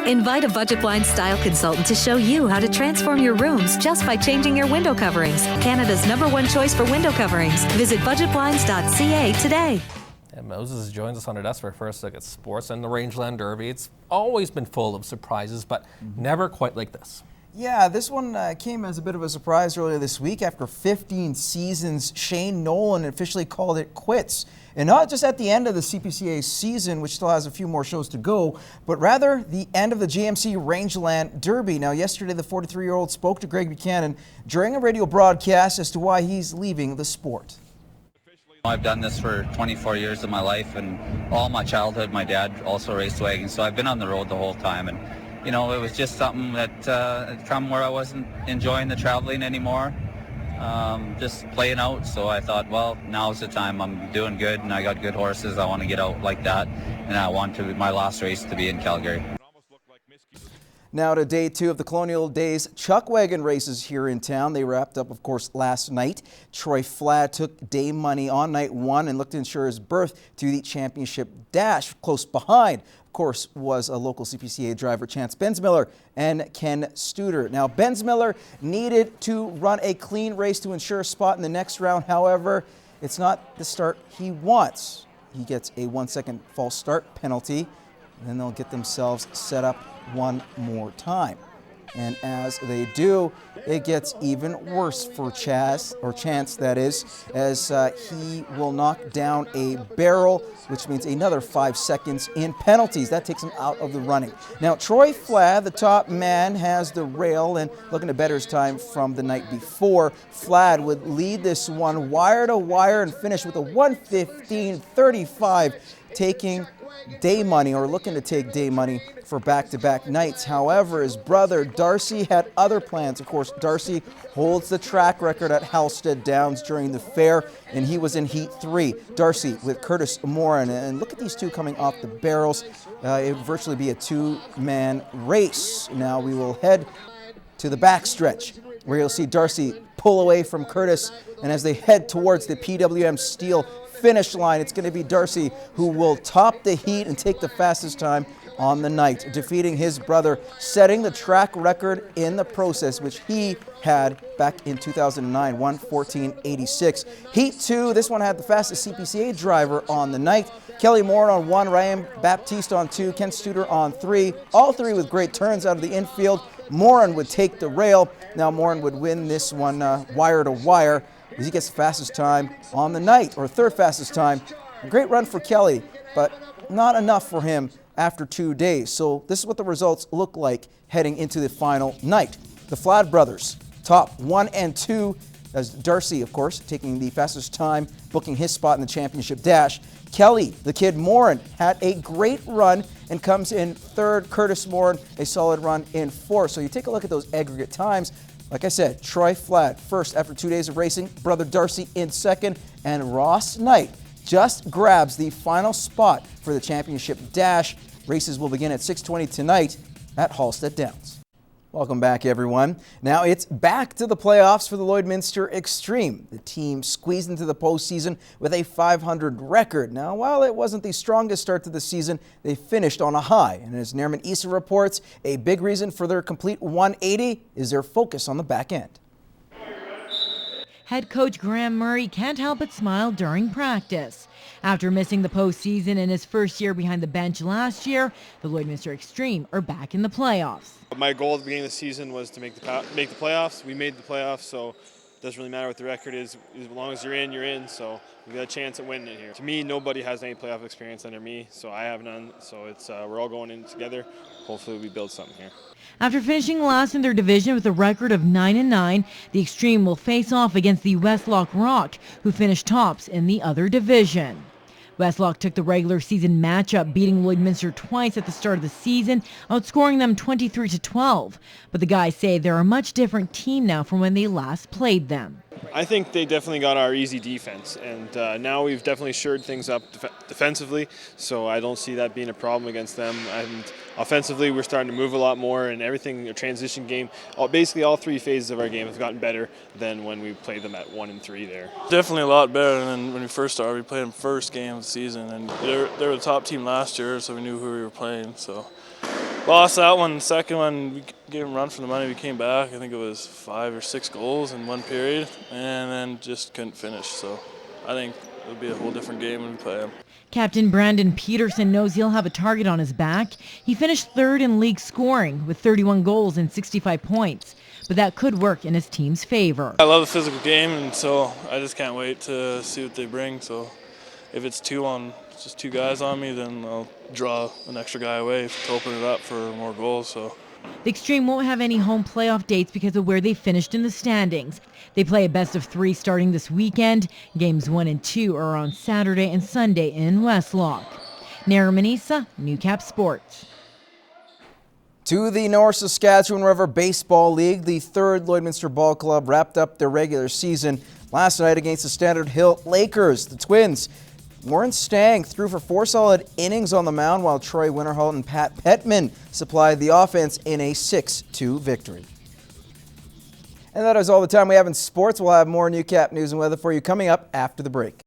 Invite a Budget Blinds style consultant to show you how to transform your rooms just by changing your window coverings. Canada's #1 choice for window coverings. Visit budgetblinds.ca today. And Moses joins us on our desk for our first look at sports and the Rangeland Derby. It's always been full of surprises, but never quite like this. Yeah, this one came as a bit of a surprise earlier this week. After 15 seasons, Shane Nolin officially called it quits. And not just at the end of the CPCA season, which still has a few more shows to go, but rather the end of the GMC Rangeland Derby. Now, yesterday, the 43-year-old spoke to Greg Buchanan during a radio broadcast as to why he's leaving the sport. I've done this for 24 years of my life, and all my childhood, my dad also raced wagons, so I've been on the road the whole time. And you know, it was just something that had come where I wasn't enjoying the traveling anymore, just playing out. So I thought, well, now's the time. I'm doing good, and I got good horses. I want to get out like that, and I want my last race to be in Calgary. Now to day 2 of the Colonial Days Chuckwagon races here in town. They wrapped up, of course, last night. Troy Flad took day money on night 1 and looked to ensure his berth to the championship dash. Close behind, of course, was a local CPCA driver, Chance Bensmiller and Ken Studer. Now, Bensmiller needed to run a clean race to ensure a spot in the next round. However, it's not the start he wants. He gets a 1-second false start penalty, and then they'll get themselves set up one more time. And as they do, it gets even worse for Chance, that is, as he will knock down a barrel, which means another 5 seconds in penalties. That takes him out of the running. Now, Troy Flad, the top man, has the rail and looking to better his time from the night before. Flad would lead this one wire to wire and finish with a 1:15.35, taking day money, or looking to take day money for back-to-back nights. However, his brother Darcy had other plans. Of course, Darcy holds the track record at Halstead Downs during the fair, and he was in Heat 3. Darcy with Curtis Morin, and look at these two coming off the barrels. It would virtually be a 2-man race. Now we will head to the backstretch, where you'll see Darcy pull away from Curtis, and as they head towards the PWM Steel finish line, it's going to be Darcy who will top the heat and take the fastest time on the night, defeating his brother, setting the track record in the process, which he had back in 2009, 1:14.86. Heat 2, this one had the fastest CPCA driver on the night. Kelly Moore on 1, Ryan Baptiste on 2, Ken Studer on 3, all 3 with great turns out of the infield. Morin would take the rail. Now Morin would win this one wire to wire, as he gets the fastest time on the night, or 3rd fastest time. A great run for Kelly, but not enough for him after 2 days. So this is what the results look like heading into the final night. The Flad brothers, top 1 and 2, as Darcy, of course, taking the fastest time, booking his spot in the championship dash. Kelly, the kid Morin, had a great run and comes in 3rd. Curtis Morin, a solid run in 4th. So you take a look at those aggregate times. Like I said, Troy Flad first after 2 days of racing, brother Darcy in 2nd, and Ross Knight just grabs the final spot for the championship dash. Races will begin at 6:20 tonight at Halstead Downs. Welcome back, everyone. Now it's back to the playoffs for the Lloydminster Xtreme. The team squeezed into the postseason with a .500 record. Now, while it wasn't the strongest start to the season, they finished on a high. And as Nairman Issa reports, a big reason for their complete 180 is their focus on the back end. Head coach Graham Murray can't help but smile during practice. After missing the postseason in his first year behind the bench last year, the Lloydminster Xtreme are back in the playoffs. My goal at the beginning of the season was to make the playoffs. We made the playoffs, so it doesn't really matter what the record is. As long as you're in, you're in. So we got a chance at winning it here. To me, nobody has any playoff experience under me, so I have none. So it's we're all going in together. Hopefully we build something here. After finishing last in their division with a record of 9-9, the Xtreme will face off against the Westlock Rock, who finished tops in the other division. Westlock took the regular season matchup, beating Lloydminster twice at the start of the season, outscoring them 23-12. But the guys say they're a much different team now from when they last played them. I think they definitely got our easy defense, and now we've definitely shored things up defensively, so I don't see that being a problem against them. And offensively, we're starting to move a lot more, and everything, a transition game, basically all 3 phases of our game have gotten better than when we played them at 1 and 3 there. Definitely a lot better than when we first started. We played them first game of the season, and they were the top team last year, so we knew who we were playing. So lost that one. The second one, we gave them a run for the money. We came back. I think it was 5 or 6 goals in one period, and then just couldn't finish. So I think it'll be a whole different game when we play them. Captain Brandon Peterson knows he'll have a target on his back. He finished third in league scoring with 31 goals and 65 points, but that could work in his team's favor. I love the physical game, and so I just can't wait to see what they bring. So if it's just 2 guys on me, then I'll draw an extra guy away to open it up for more goals. So the Xtreme won't have any home playoff dates because of where they finished in the standings. They play a best of 3 starting this weekend. Games 1 and 2 are on Saturday and Sunday in Westlock. Nara Manisa, Newcap Sports. To the North Saskatchewan River Baseball League, the 3rd Lloydminster Ball Club wrapped up their regular season last night against the Standard Hill Lakers. The Twins, Warren Stang threw for 4 solid innings on the mound, while Troy Winterholt and Pat Petman supplied the offense in a 6-2 victory. And that is all the time we have in sports. We'll have more Newcap news and weather for you coming up after the break.